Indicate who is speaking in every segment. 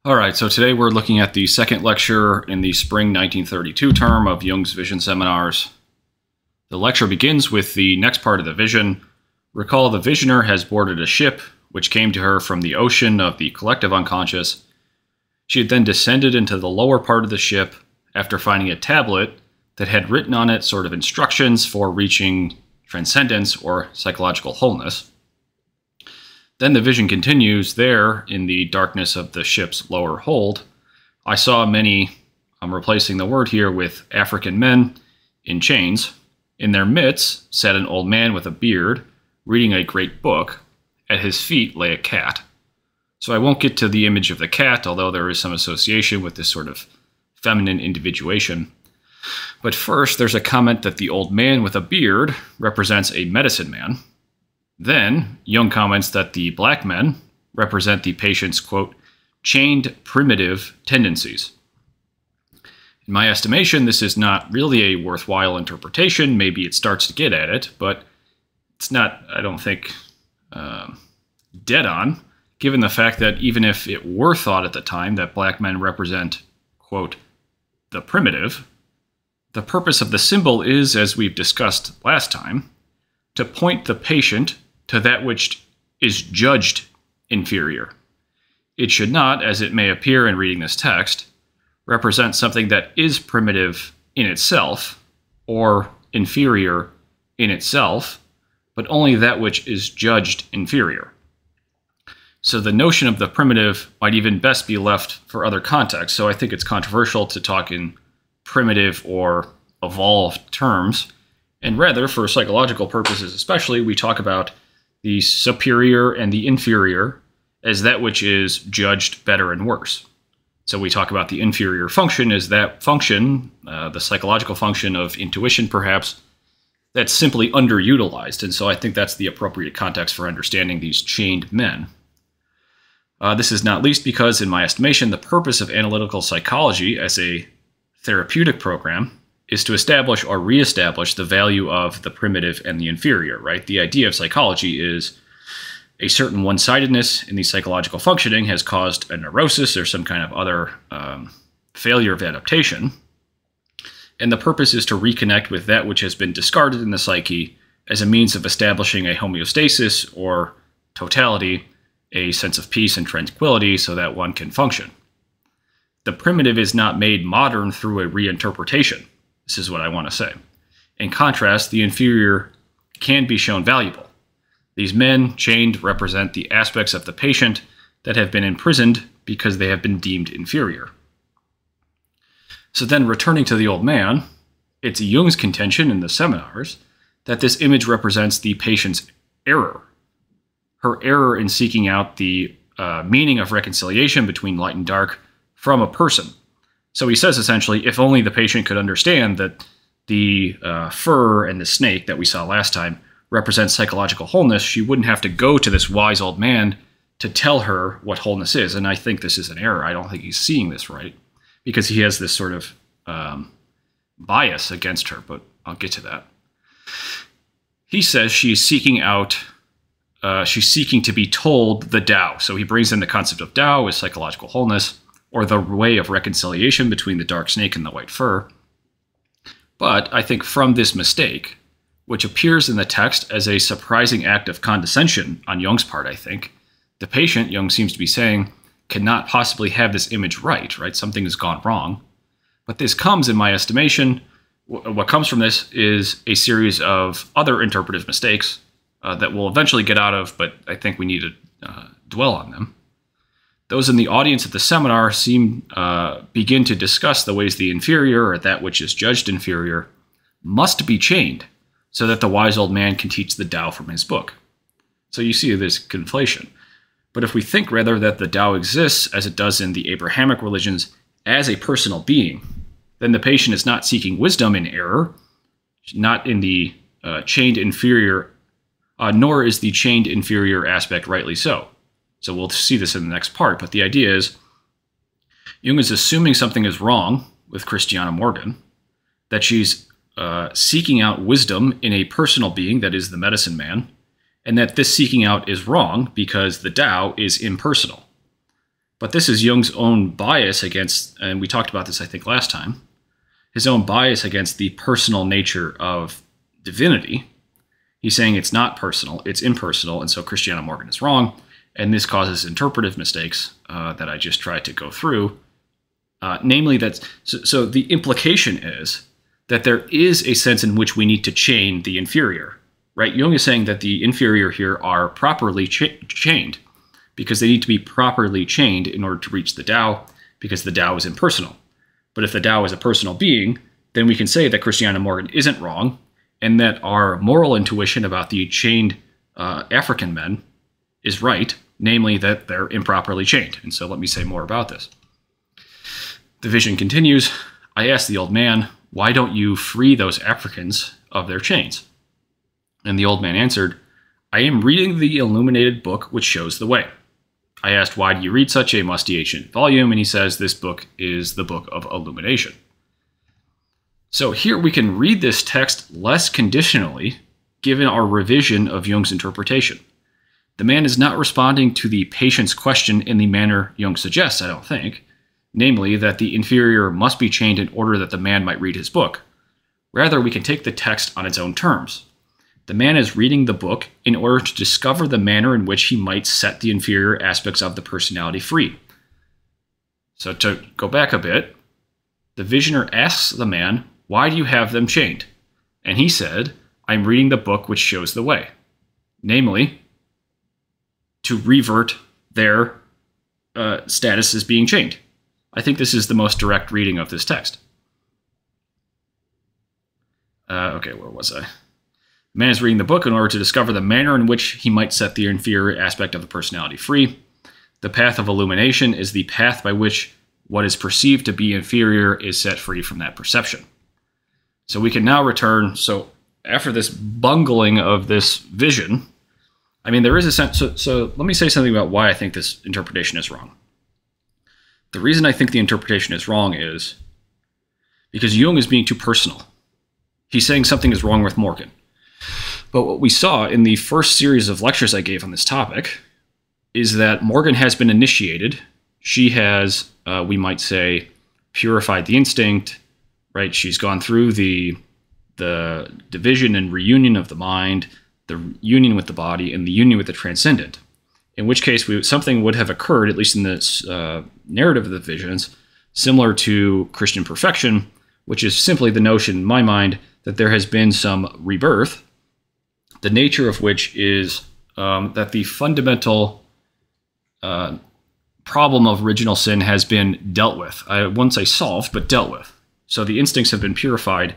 Speaker 1: All right, so today we're looking at the second lecture in the spring 1932 term of Jung's vision seminars. The lecture begins with the next part of the vision. Recall the visioner has boarded a ship which came to her from the ocean of the collective unconscious. She had then descended into the lower part of the ship after finding a tablet that had written on it sort of instructions for reaching transcendence or psychological wholeness. Then the vision continues. There, in the darkness of the ship's lower hold, I saw many, I'm replacing the word here with African men in chains. In their midst sat an old man with a beard, reading a great book. At his feet lay a cat. So I won't get to the image of the cat, although there is some association with this sort of feminine individuation. But first, there's a comment that the old man with a beard represents a medicine man. Then, Jung comments that the black men represent the patient's, quote, chained primitive tendencies. In my estimation, this is not really a worthwhile interpretation. Maybe it starts to get at it, but it's not, I don't think, dead on, given the fact that even if it were thought at the time that black men represent, quote, the primitive, the purpose of the symbol is, as we've discussed last time, to point the patient to that which is judged inferior. It should not, as it may appear in reading this text, represent something that is primitive in itself or inferior in itself, but only that which is judged inferior. So the notion of the primitive might even best be left for other contexts, so I think it's controversial to talk in primitive or evolved terms, and rather, for psychological purposes especially, we talk about the superior and the inferior as that which is judged better and worse. So we talk about the inferior function as that function, the psychological function of intuition perhaps, that's simply underutilized. And so I think that's the appropriate context for understanding these chained men. This is not least because, in my estimation, the purpose of analytical psychology as a therapeutic program is to establish or reestablish the value of the primitive and the inferior, right? The idea of psychology is a certain one-sidedness in the psychological functioning has caused a neurosis or some kind of other failure of adaptation. And the purpose is to reconnect with that which has been discarded in the psyche as a means of establishing a homeostasis or totality, a sense of peace and tranquility so that one can function. The primitive is not made modern through a reinterpretation. This is what I want to say. In contrast, the inferior can be shown valuable. These men chained represent the aspects of the patient that have been imprisoned because they have been deemed inferior. So then, returning to the old man, it's Jung's contention in the seminars that this image represents the patient's error. Her error in seeking out the meaning of reconciliation between light and dark from a person. So he says essentially, if only the patient could understand that the fur and the snake that we saw last time represent psychological wholeness, she wouldn't have to go to this wise old man to tell her what wholeness is. And I think this is an error. I don't think he's seeing this right, because he has this sort of bias against her, but I'll get to that. He says she's seeking out, she's seeking to be told the Tao. So he brings in the concept of Tao as psychological wholeness, or the way of reconciliation between the dark snake and the white fur. But I think from this mistake, which appears in the text as a surprising act of condescension on Jung's part, I think, the patient, Jung seems to be saying, cannot possibly have this image right? Something has gone wrong. But this comes, in my estimation, what comes from this is a series of other interpretive mistakes that we'll eventually get out of, but I think we need to dwell on them. Those in the audience at the seminar begin to discuss the ways the inferior, or that which is judged inferior, must be chained so that the wise old man can teach the Tao from his book. So you see this conflation. But if we think rather that the Tao exists, as it does in the Abrahamic religions, as a personal being, then the patient is not seeking wisdom in error, not in the chained inferior, nor is the chained inferior aspect rightly so. So we'll see this in the next part, but the idea is Jung is assuming something is wrong with Christiana Morgan, that she's seeking out wisdom in a personal being, that is the medicine man, and that this seeking out is wrong because the Tao is impersonal. But this is Jung's own bias against, and we talked about this, I think, last time, his own bias against the personal nature of divinity. He's saying it's not personal, it's impersonal, and so Christiana Morgan is wrong, and this causes interpretive mistakes that I just tried to go through. Namely, so the implication is that there is a sense in which we need to chain the inferior, right? Jung is saying that the inferior here are properly chained, because they need to be properly chained in order to reach the Tao, because the Tao is impersonal. But if the Tao is a personal being, then we can say that Christiana Morgan isn't wrong, and that our moral intuition about the chained African men is right, namely that they're improperly chained. And so let me say more about this. The vision continues. I asked the old man, why don't you free those Africans of their chains? And the old man answered, I am reading the illuminated book which shows the way. I asked, why do you read such a musty ancient volume? And he says, this book is the book of illumination. So here we can read this text less conditionally, given our revision of Jung's interpretation. The man is not responding to the patient's question in the manner Jung suggests, I don't think, namely that the inferior must be chained in order that the man might read his book. Rather, we can take the text on its own terms. The man is reading the book in order to discover the manner in which he might set the inferior aspects of the personality free. So to go back a bit, the visioner asks the man, why do you have them chained? And he said, I'm reading the book which shows the way. Namely, to revert their status as being chained. I think this is the most direct reading of this text. Okay, where was I? The man is reading the book in order to discover the manner in which he might set the inferior aspect of the personality free. The path of illumination is the path by which what is perceived to be inferior is set free from that perception. So we can now return. So after this bungling of this vision, I mean, there is a sense. So let me say something about why I think this interpretation is wrong. The reason I think the interpretation is wrong is because Jung is being too personal. He's saying something is wrong with Morgan. But what we saw in the first series of lectures I gave on this topic is that Morgan has been initiated. She has, we might say, purified the instinct, right? She's gone through the division and reunion of the mind, the union with the body, and the union with the transcendent. In which case, something would have occurred, at least in this narrative of the visions, similar to Christian perfection, which is simply the notion in my mind that there has been some rebirth, the nature of which is that the fundamental problem of original sin has been dealt with. I wouldn't say solved, but dealt with. So the instincts have been purified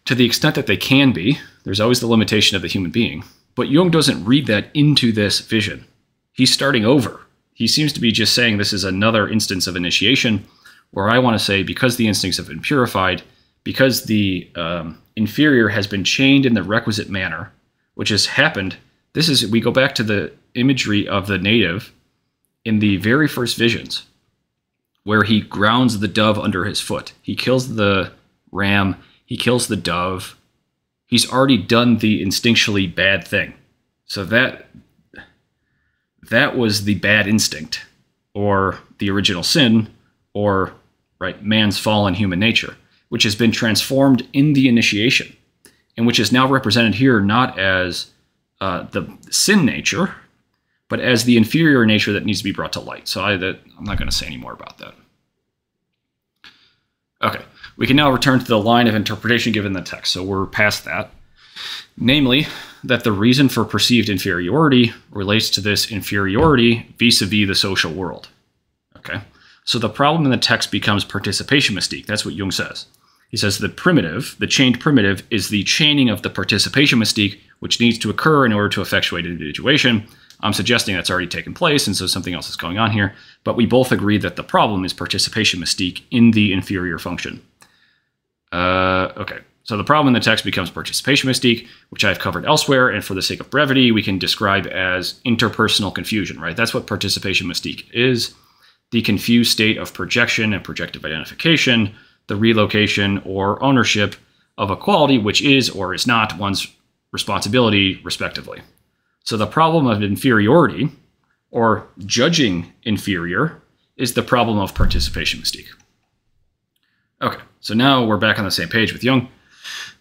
Speaker 1: to the extent that they can be. There's always the limitation of the human being. But Jung doesn't read that into this vision. He's starting over. He seems to be just saying this is another instance of initiation, where I want to say because the instincts have been purified, because the inferior has been chained in the requisite manner, which has happened. We go back to the imagery of the native in the very first visions, where he grounds the dove under his foot. He kills the ram, he kills the dove. He's already done the instinctually bad thing. So that was the bad instinct, or the original sin, or right, man's fallen human nature, which has been transformed in the initiation, and which is now represented here not as the sin nature, but as the inferior nature that needs to be brought to light. So I'm not going to say any more about that. Okay, we can now return to the line of interpretation given in the text. So we're past that. Namely, that the reason for perceived inferiority relates to this inferiority vis-a-vis the social world. Okay, so the problem in the text becomes participation mystique. That's what Jung says. He says the primitive, the chained primitive, is the chaining of the participation mystique, which needs to occur in order to effectuate individuation. I'm suggesting that's already taken place, and so something else is going on here. But we both agree that the problem is participation mystique in the inferior function. Okay, so the problem in the text becomes participation mystique, which I've covered elsewhere, and for the sake of brevity, we can describe as interpersonal confusion, right? That's what participation mystique is. The confused state of projection and projective identification, the relocation or ownership of a quality which is or is not one's responsibility, respectively. So the problem of inferiority, or judging inferior, is the problem of participation mystique. Okay, so now we're back on the same page with Jung.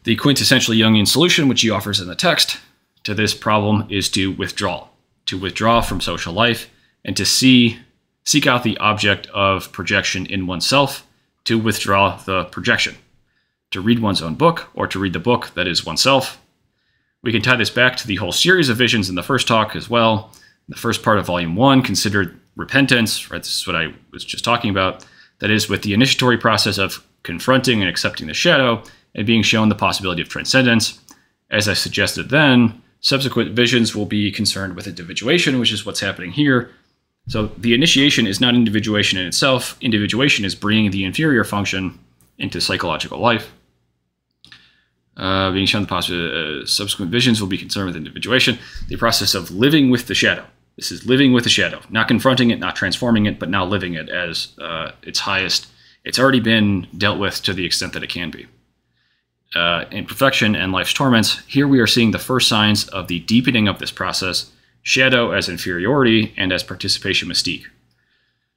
Speaker 1: The quintessentially Jungian solution, which he offers in the text, to this problem is to withdraw from social life and to seek out the object of projection in oneself, to withdraw the projection, to read one's own book, or to read the book that is oneself. We can tie this back to the whole series of visions in the first talk as well. The first part of Volume 1 considered repentance, right? This is what I was just talking about. That is, with the initiatory process of confronting and accepting the shadow and being shown the possibility of transcendence. As I suggested then, subsequent visions will be concerned with individuation, which is what's happening here. So the initiation is not individuation in itself. Individuation is bringing the inferior function into psychological life. Being shown the possibility, subsequent visions will be concerned with individuation. The process of living with the shadow. This is living with the shadow, not confronting it, not transforming it, but now living it as its highest. It's already been dealt with to the extent that it can be. Imperfection and life's torments, here we are seeing the first signs of the deepening of this process, shadow as inferiority and as participation mystique.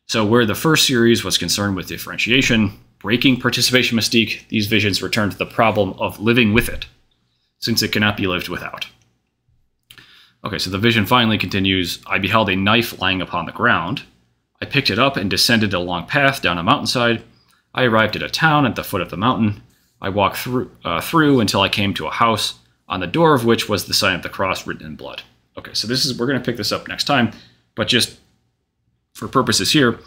Speaker 1: So where the first series was concerned with differentiation, breaking participation mystique, these visions return to the problem of living with it, since it cannot be lived without. Okay, so the vision finally continues. I beheld a knife lying upon the ground. I picked it up and descended a long path down a mountainside. I arrived at a town at the foot of the mountain. I walked through until I came to a house, on the door of which was the sign of the cross written in blood. Okay, so we're going to pick this up next time, but just for purposes here,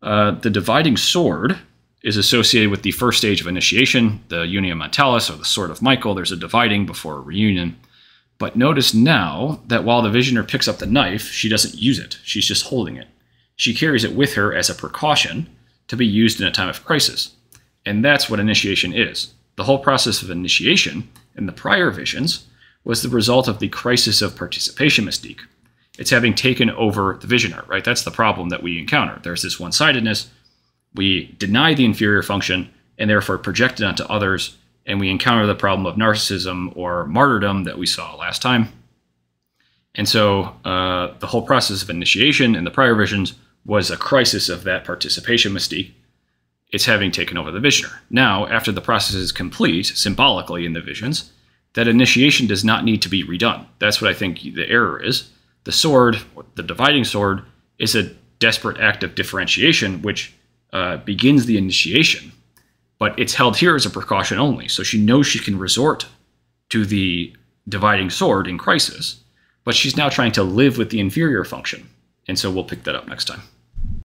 Speaker 1: the dividing sword is associated with the first stage of initiation, the Unia Mentalis, or the Sword of Michael. There's a dividing before a reunion. But notice now that while the visioner picks up the knife, she doesn't use it. She's just holding it. She carries it with her as a precaution to be used in a time of crisis. And that's what initiation is. The whole process of initiation in the prior visions was the result of the crisis of participation mystique. It's having taken over the visioner, right? That's the problem that we encounter. There's this one-sidedness. We deny the inferior function and therefore project it onto others, and we encounter the problem of narcissism or martyrdom that we saw last time. And so the whole process of initiation in the prior visions was a crisis of that participation mystique. It's having taken over the visioner. Now, after the process is complete, symbolically in the visions, that initiation does not need to be redone. That's what I think the error is. The sword, the dividing sword, is a desperate act of differentiation, which begins the initiation. But it's held here as a precaution only. So she knows she can resort to the dividing sword in crisis, but she's now trying to live with the inferior function. And so we'll pick that up next time.